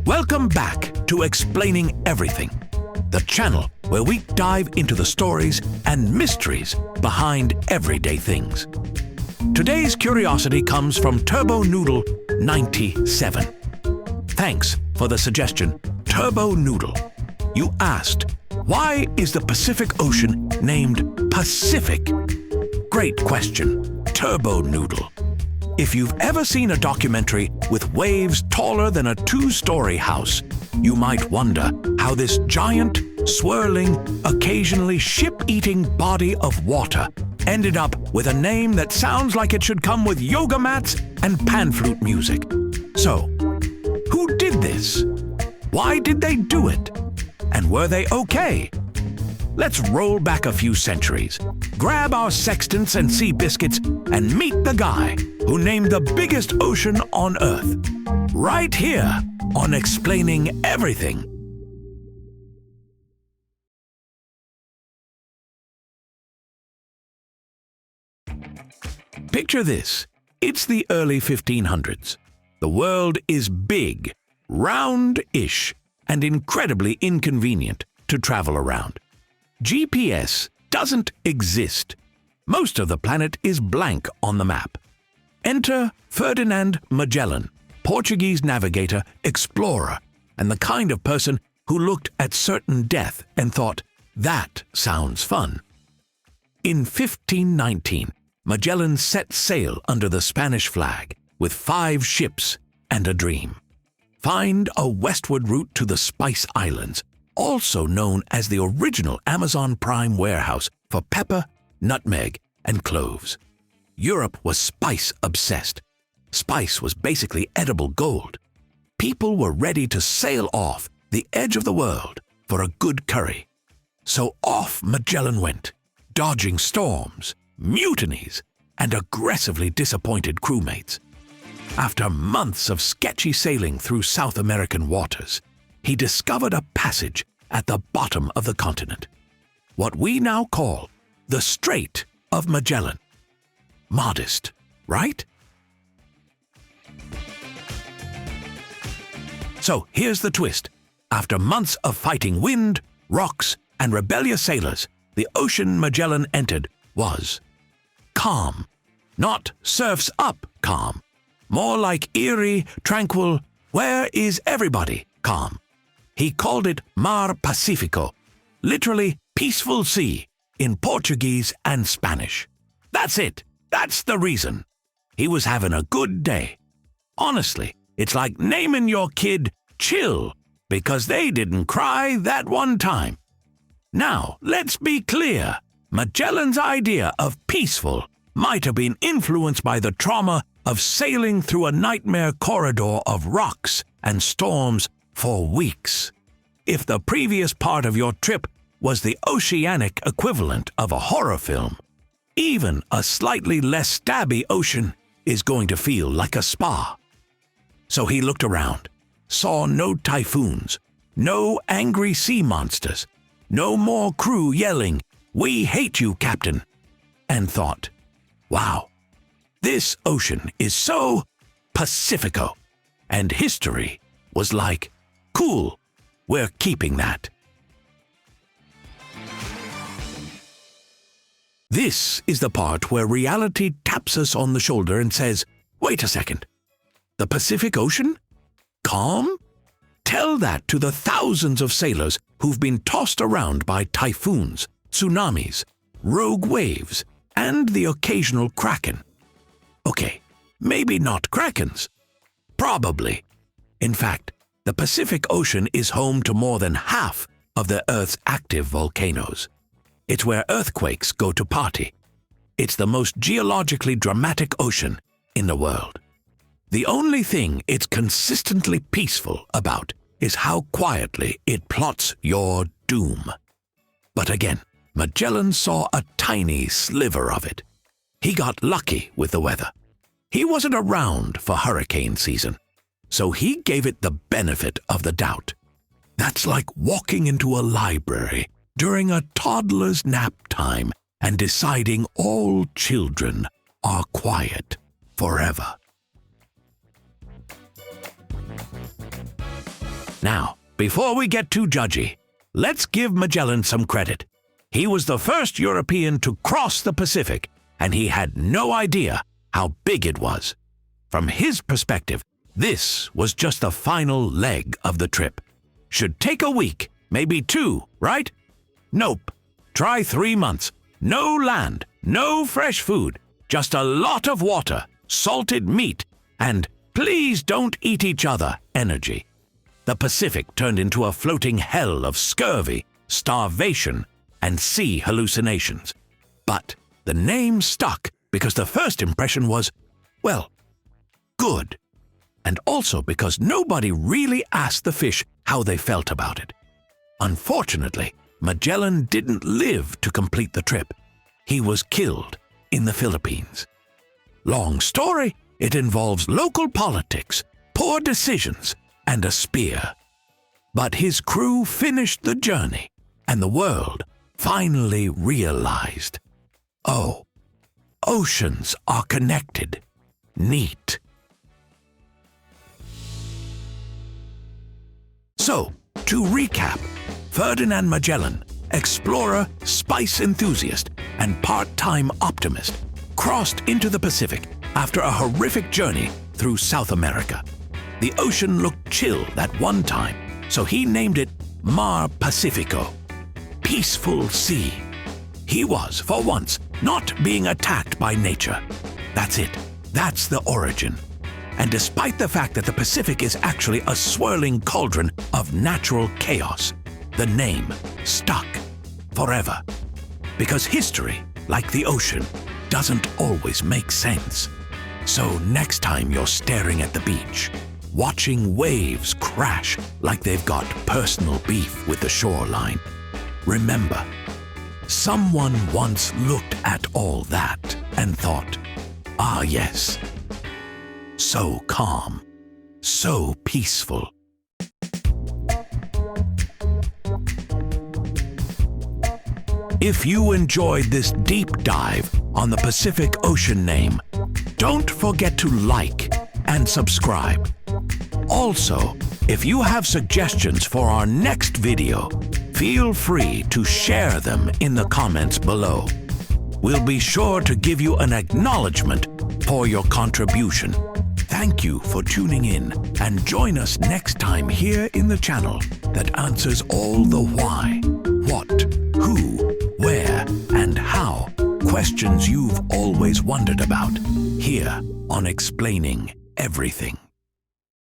Welcome back to Explaining Everything, the channel where we dive into the stories and mysteries behind everyday things. Today's curiosity comes from Turbo Noodle 97. Thanks for the suggestion, Turbo Noodle. You asked, why is the Pacific Ocean named Pacific? Great question, Turbo Noodle. If you've ever seen a documentary with waves taller than a two-story house, you might wonder how this giant, swirling, occasionally ship-eating body of water ended up with a name that sounds like it should come with yoga mats and pan flute music. So, who did this? Why did they do it? And were they okay? Let's roll back a few centuries, grab our sextants and sea biscuits, and meet the guy who named the biggest ocean on Earth. Right here on Explaining Everything. Picture this. It's the early 1500s. The world is big, round-ish, and incredibly inconvenient to travel around. GPS doesn't exist. Most of the planet is blank on the map. Enter Ferdinand Magellan, Portuguese navigator, explorer, and the kind of person who looked at certain death and thought, that sounds fun. In 1519, Magellan set sail under the Spanish flag with 5 ships and a dream. Find a westward route to the Spice Islands, also known as the original Amazon Prime warehouse for pepper, nutmeg, and cloves. Europe was spice-obsessed. Spice was basically edible gold. People were ready to sail off the edge of the world for a good curry. So off Magellan went, dodging storms, mutinies, and aggressively disappointed crewmates. After months of sketchy sailing through South American waters, he discovered a passage at the bottom of the continent, what we now call the Strait of Magellan. Modest, right? So here's the twist. After months of fighting wind, rocks, and rebellious sailors, the ocean Magellan entered was calm. Not surf's up calm. More like eerie, tranquil, where is everybody calm. He called it Mar Pacifico, literally peaceful sea, in Portuguese and Spanish. That's it. That's the reason. He was having a good day. Honestly, it's like naming your kid Chill because they didn't cry that one time. Now, let's be clear. Magellan's idea of peaceful might have been influenced by the trauma of sailing through a nightmare corridor of rocks and storms for weeks. If the previous part of your trip was the oceanic equivalent of a horror film, even a slightly less stabby ocean is going to feel like a spa. So he looked around, saw no typhoons, no angry sea monsters, no more crew yelling, "We hate you, Captain," and thought, wow, this ocean is so Pacifico. And history was like, cool, we're keeping that. This is the part where reality taps us on the shoulder and says, wait a second, the Pacific Ocean? Calm? Tell that to the thousands of sailors who've been tossed around by typhoons, tsunamis, rogue waves, and the occasional kraken. Okay, maybe not krakens. Probably. In fact, the Pacific Ocean is home to more than half of the Earth's active volcanoes. It's where earthquakes go to party. It's the most geologically dramatic ocean in the world. The only thing it's consistently peaceful about is how quietly it plots your doom. But again, Magellan saw a tiny sliver of it. He got lucky with the weather. He wasn't around for hurricane season, so he gave it the benefit of the doubt. That's like walking into a library during a toddler's nap time and deciding all children are quiet forever. Now, before we get too judgy, let's give Magellan some credit. He was the first European to cross the Pacific, and he had no idea how big it was. From his perspective, this was just the final leg of the trip. Should take a week, maybe 2, right? Nope. Try 3 months. No land, no fresh food, just a lot of water, salted meat, and please don't eat each other energy. The Pacific turned into a floating hell of scurvy, starvation, and sea hallucinations. But the name stuck because the first impression was, well, good. And also because nobody really asked the fish how they felt about it. Unfortunately, Magellan didn't live to complete the trip. He was killed in the Philippines. Long story, it involves local politics, poor decisions, and a spear. But his crew finished the journey, and the world finally realized, oh, oceans are connected. Neat. So, to recap, Ferdinand Magellan, explorer, spice enthusiast, and part-time optimist, crossed into the Pacific after a horrific journey through South America. The ocean looked chill at one time, so he named it Mar Pacifico, peaceful sea. He was, for once, not being attacked by nature. That's it. That's the origin. And despite the fact that the Pacific is actually a swirling cauldron of natural chaos, the name stuck forever. Because history, like the ocean, doesn't always make sense. So next time you're staring at the beach, watching waves crash like they've got personal beef with the shoreline, remember, someone once looked at all that and thought, ah yes, so calm, so peaceful. If you enjoyed this deep dive on the Pacific Ocean name, don't forget to like and subscribe. Also, if you have suggestions for our next video, feel free to share them in the comments below. We'll be sure to give you an acknowledgement for your contribution. Thank you for tuning in, and join us next time here in the channel that answers all the why, what, who, where, and how questions you've always wondered about, here on Explaining Everything.